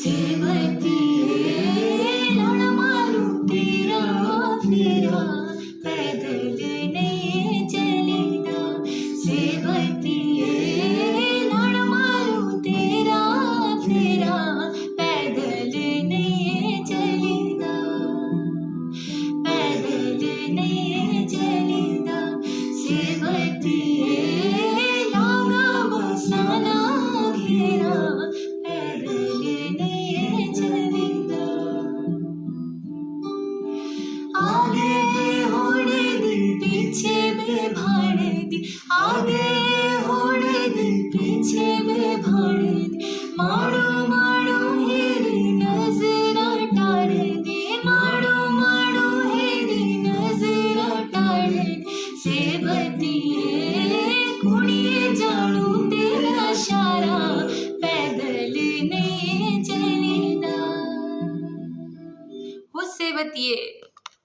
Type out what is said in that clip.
सेवतिए लड़ मारूं तेरा फेरा, पैदल नहीं चलेगा। सेवतिए लड़ मारूं तेरा फेरा, पैदल नहीं चलेगा, पैदल नहीं चलेगा। सेवतिए लागा बसाना घेरा, पैदल नहीं चलेगा। आगे होने दी पीछे में भाड़े दी, आगे होने दी पीछे में भाड़े दी। माड़ो माड़ो हेरी नजर टाड़े दी, माड़ो माड़ो हेरी नजर टाड़े दी। सेवतिए कुड़िए जाड़ू तेरा इशारा, पैदल नहीं चलेगा। हो सेवतिए।